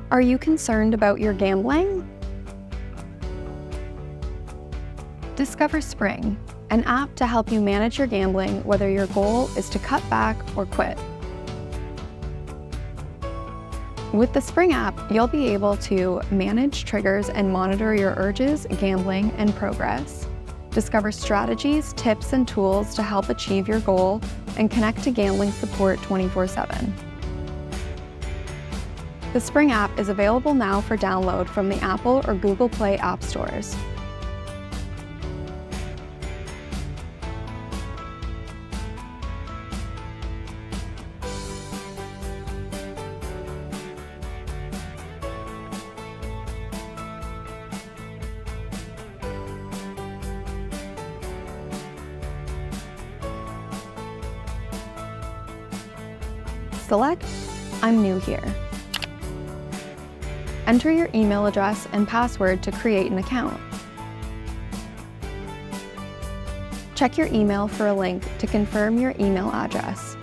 Are you concerned about your gambling? Discover SPRinG, an app to help you manage your gambling, whether your goal is to cut back or quit. With the SPRinG app, you'll be able to manage triggers and monitor your urges, gambling, and progress, discover strategies, tips, and tools to help achieve your goal, and connect to gambling support 24/7. The SPRinG app is available now for download from the Apple or Google Play app stores. Select I'm new here. Enter your email address and password to create an account. Check your email for a link to confirm your email address.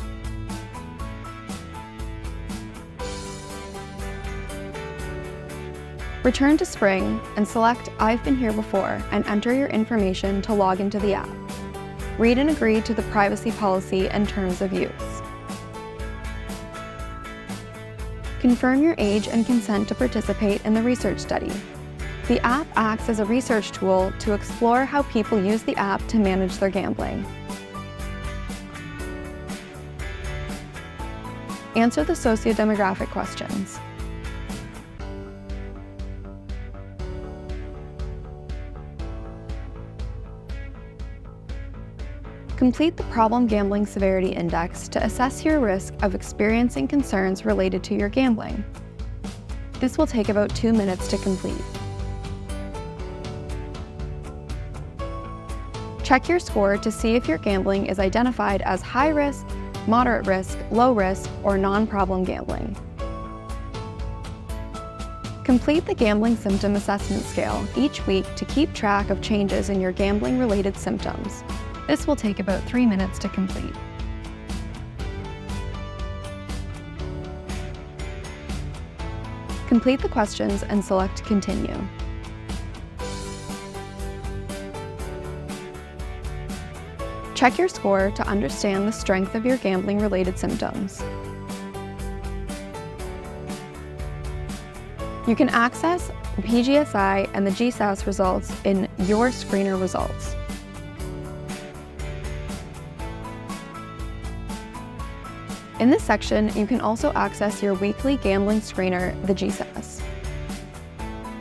Return to SPRinG and select I've been here before and enter your information to log into the app. Read and agree to the privacy policy and terms of use. Confirm your age and consent to participate in the research study. The app acts as a research tool to explore how people use the app to manage their gambling. Answer the socio-demographic questions. Complete the Problem Gambling Severity Index to assess your risk of experiencing concerns related to your gambling. This will take about 2 minutes to complete. Check your score to see if your gambling is identified as high risk, moderate risk, low risk, or non-problem gambling. Complete the Gambling Symptom Assessment Scale each week to keep track of changes in your gambling-related symptoms. This will take about 3 minutes to complete. Complete the questions and select Continue. Check your score to understand the strength of your gambling-related symptoms. You can access the PGSI and the GSAS results in Your Screener Results. In this section, you can also access your weekly gambling screener, the GSAS.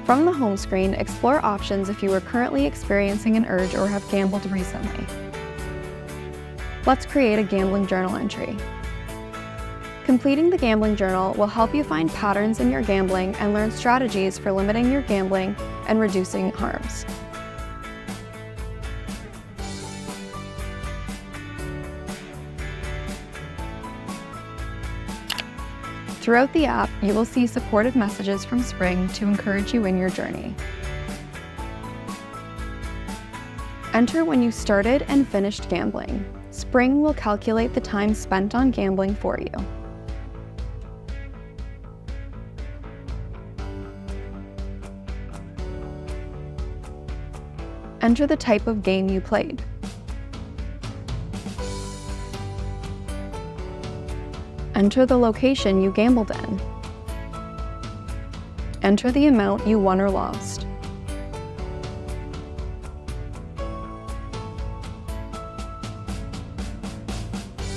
From the home screen, explore options if you are currently experiencing an urge or have gambled recently. Let's create a gambling journal entry. Completing the gambling journal will help you find patterns in your gambling and learn strategies for limiting your gambling and reducing harms. Throughout the app, you will see supportive messages from SPRinG to encourage you in your journey. Enter when you started and finished gambling. SPRinG will calculate the time spent on gambling for you. Enter the type of game you played. Enter the location you gambled in. Enter the amount you won or lost.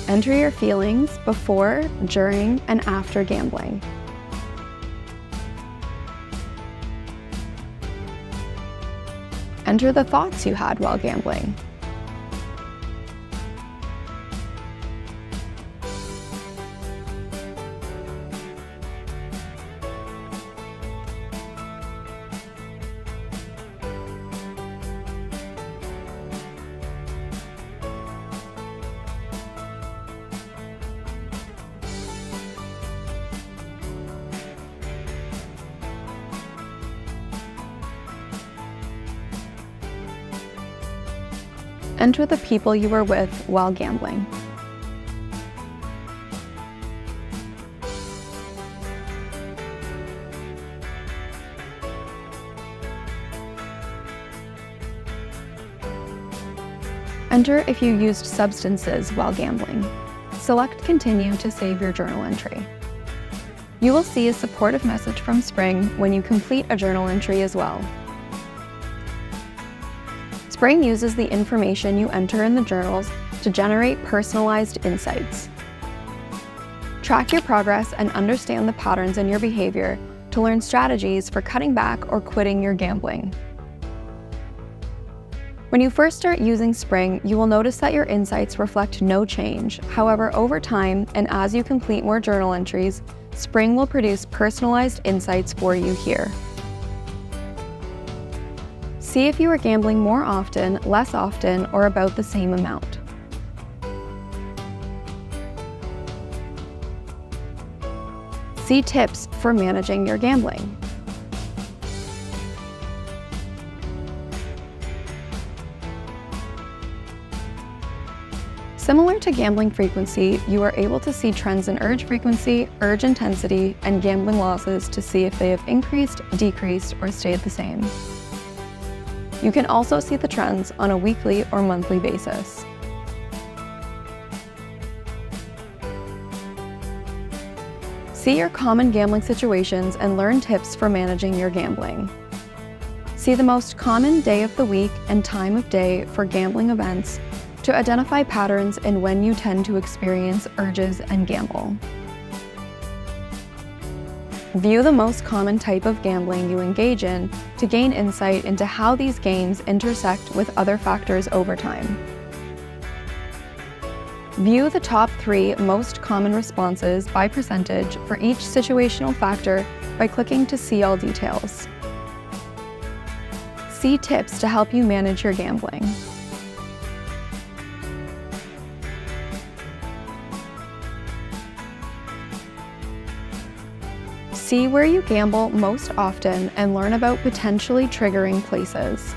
Enter your feelings before, during, and after gambling. Enter the thoughts you had while gambling. Enter the people you were with while gambling. Enter if you used substances while gambling. Select Continue to save your journal entry. You will see a supportive message from SPRinG when you complete a journal entry as well. SPRinG uses the information you enter in the journals to generate personalized insights. Track your progress and understand the patterns in your behavior to learn strategies for cutting back or quitting your gambling. When you first start using SPRinG, you will notice that your insights reflect no change. However, over time, and as you complete more journal entries, SPRinG will produce personalized insights for you here. See if you are gambling more often, less often, or about the same amount. See tips for managing your gambling. Similar to gambling frequency, you are able to see trends in urge frequency, urge intensity, and gambling losses to see if they have increased, decreased, or stayed the same. You can also see the trends on a weekly or monthly basis. See your common gambling situations and learn tips for managing your gambling. See the most common day of the week and time of day for gambling events to identify patterns in when you tend to experience urges and gamble. View the most common type of gambling you engage in to gain insight into how these games intersect with other factors over time. View the top 3 most common responses by percentage for each situational factor by clicking to see all details. See tips to help you manage your gambling. See where you gamble most often and learn about potentially triggering places.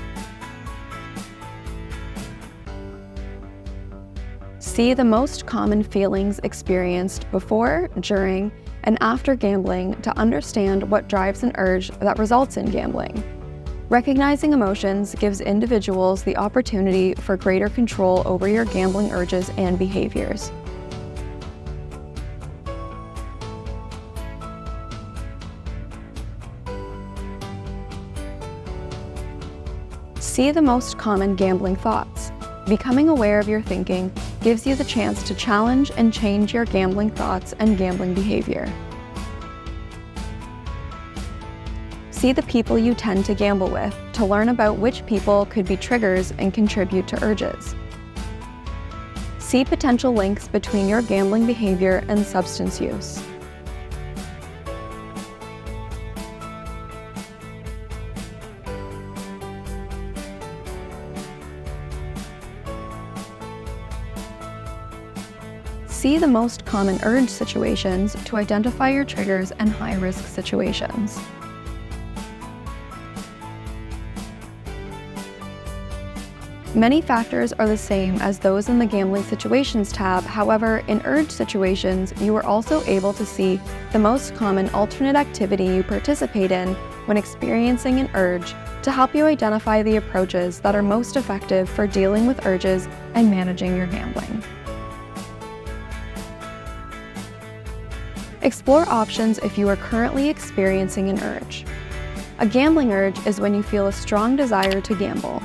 See the most common feelings experienced before, during, and after gambling to understand what drives an urge that results in gambling. Recognizing emotions gives individuals the opportunity for greater control over your gambling urges and behaviors. See the most common gambling thoughts. Becoming aware of your thinking gives you the chance to challenge and change your gambling thoughts and gambling behavior. See the people you tend to gamble with to learn about which people could be triggers and contribute to urges. See potential links between your gambling behavior and substance use. See the most common urge situations to identify your triggers and high-risk situations. Many factors are the same as those in the Gambling Situations tab. However, in urge situations, you are also able to see the most common alternate activity you participate in when experiencing an urge to help you identify the approaches that are most effective for dealing with urges and managing your gambling. Explore options if you are currently experiencing an urge. A gambling urge is when you feel a strong desire to gamble.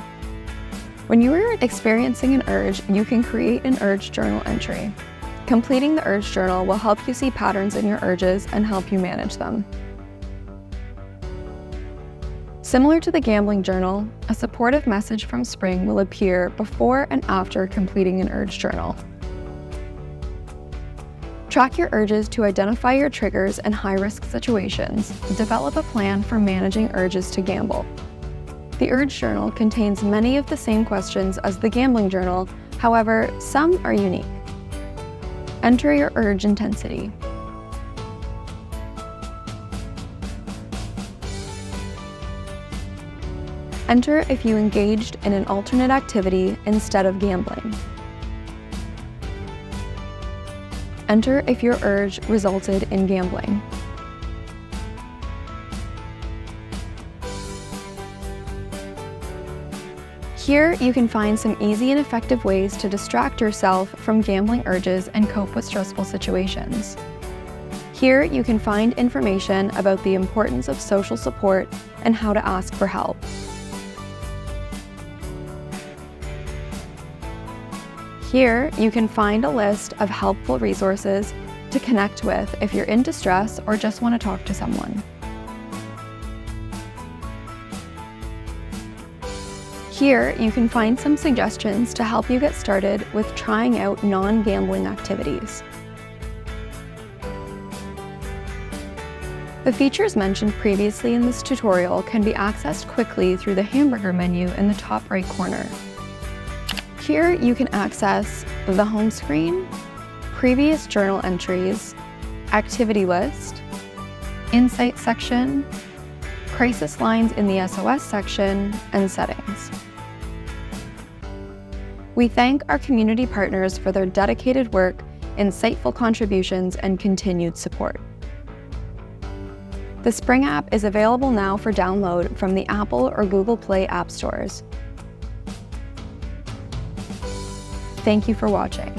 When you are experiencing an urge, you can create an urge journal entry. Completing the urge journal will help you see patterns in your urges and help you manage them. Similar to the gambling journal, a supportive message from SPRING will appear before and after completing an urge journal. Track your urges to identify your triggers and high-risk situations. Develop a plan for managing urges to gamble. The urge journal contains many of the same questions as the gambling journal, however, some are unique. Enter your urge intensity. Enter if you engaged in an alternate activity instead of gambling. Enter if your urge resulted in gambling. Here, you can find some easy and effective ways to distract yourself from gambling urges and cope with stressful situations. Here, you can find information about the importance of social support and how to ask for help. Here, you can find a list of helpful resources to connect with if you're in distress or just want to talk to someone. Here, you can find some suggestions to help you get started with trying out non-gambling activities. The features mentioned previously in this tutorial can be accessed quickly through the hamburger menu in the top right corner. Here, you can access the home screen, previous journal entries, activity list, insight section, crisis lines in the SOS section, and settings. We thank our community partners for their dedicated work, insightful contributions, and continued support. The SPRinG app is available now for download from the Apple or Google Play app stores. Thank you for watching.